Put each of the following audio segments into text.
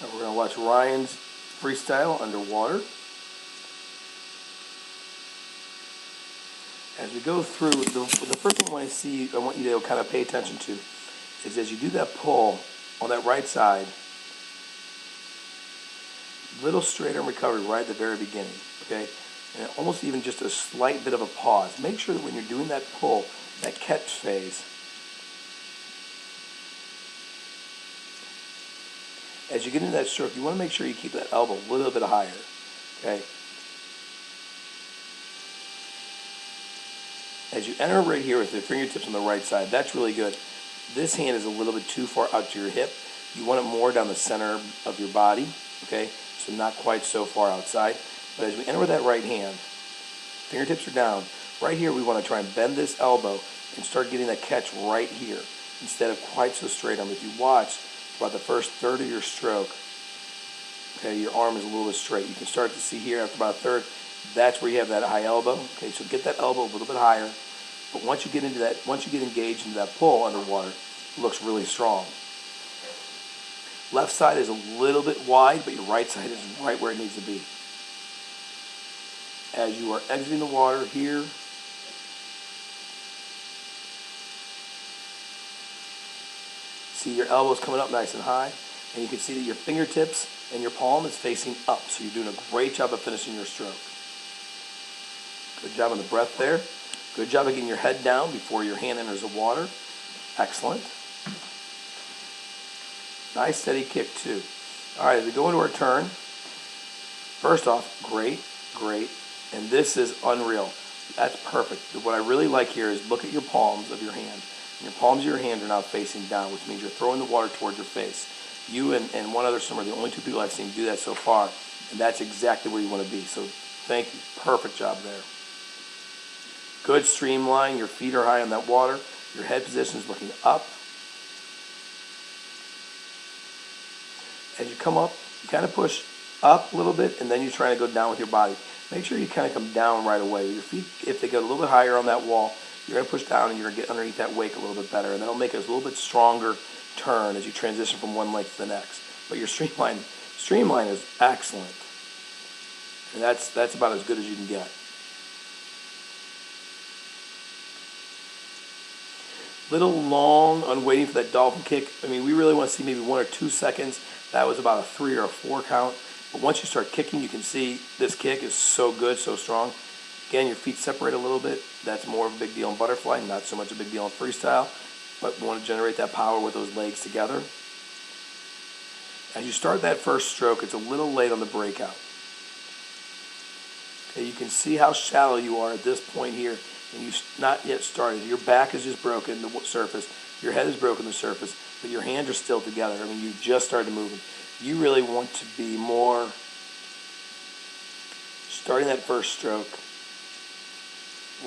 Now we're going to watch Ryan's freestyle underwater. As we go through, the first thing I want you to kind of pay attention to is as you do that pull on that right side, little straight arm recovery right at the very beginning, okay? And almost even just a slight bit of a pause. Make sure that when you're doing that pull, that catch phase, as you get into that stroke, you want to make sure you keep that elbow a little bit higher, okay? As you enter right here with the fingertips on the right side, that's really good. This hand is a little bit too far out to your hip. You want it more down the center of your body, okay? So not quite so far outside. But as we enter with that right hand, fingertips are down. Right here, we want to try and bend this elbow and start getting that catch right here instead of quite so straight arm. If you watch about the first third of your stroke, okay, your arm is a little bit straight. You can start to see here after about a third, that's where you have that high elbow. Okay, so get that elbow a little bit higher. But once you get engaged into that pull underwater, it looks really strong. Left side is a little bit wide, but your right side is right where it needs to be. As you are exiting the water here, see your elbows coming up nice and high, and you can see that your fingertips and your palm is facing up, so you're doing a great job of finishing your stroke. Good job on the breath there. Good job of getting your head down before your hand enters the water. Excellent. Nice steady kick too. All right, as we go into our turn, first off, great. And this is unreal. That's perfect. What I really like here is look at your palms of your hand. And your palms of your hand are now facing down, which means you're throwing the water towards your face. You and one other swimmer are the only two people I've seen do that so far, and that's exactly where you want to be. So thank you. Perfect job there. Good streamline. Your feet are high on that water. Your head position is looking up. As you come up, you kind of push up a little bit, and then you're trying to go down with your body. Make sure you kind of come down right away. Your feet, if they get a little bit higher on that wall, you're going to push down and you're going to get underneath that wake a little bit better, and that'll make it a little bit stronger turn as you transition from one leg to the next. But your streamline is excellent, and that's about as good as you can get. Little long on waiting for that dolphin kick. I mean, we really want to see maybe 1 or 2 seconds. That was about a 3 or a 4 count. But once you start kicking, you can see this kick is so good, so strong. Again, your feet separate a little bit. That's more of a big deal in butterfly, not so much a big deal in freestyle. But we want to generate that power with those legs together. As you start that first stroke, it's a little late on the breakout. Okay, you can see how shallow you are at this point here, and you've not yet started. Your back is just broken the surface. Your head is broken the surface, but your hands are still together. I mean, you just started moving. You really want to be more starting that first stroke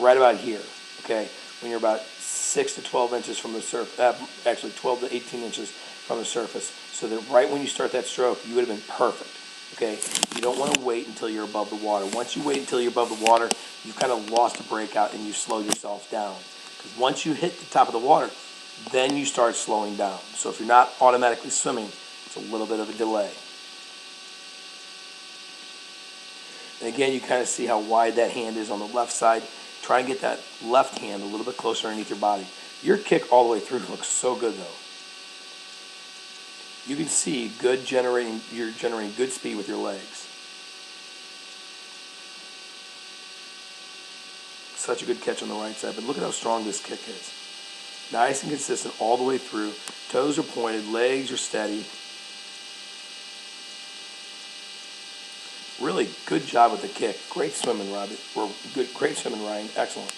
right about here, okay? When you're about 6 to 12 inches from the surface, actually 12 to 18 inches from the surface, so that right when you start that stroke, you would have been perfect, okay? You don't want to wait until you're above the water. Once you wait until you're above the water, you've kind of lost a breakout and you slow yourself down. Because once you hit the top of the water, then you start slowing down. So if you're not automatically swimming, it's a little bit of a delay. And again, you kind of see how wide that hand is on the left side. Try and get that left hand a little bit closer underneath your body. Your kick all the way through looks so good though. You can see you're generating good speed with your legs. Such a good catch on the right side, but look at how strong this kick is. Nice and consistent all the way through. Toes are pointed, legs are steady. Really good job with the kick. Great swimming, Robbie. Great swimming, Ryan. Excellent.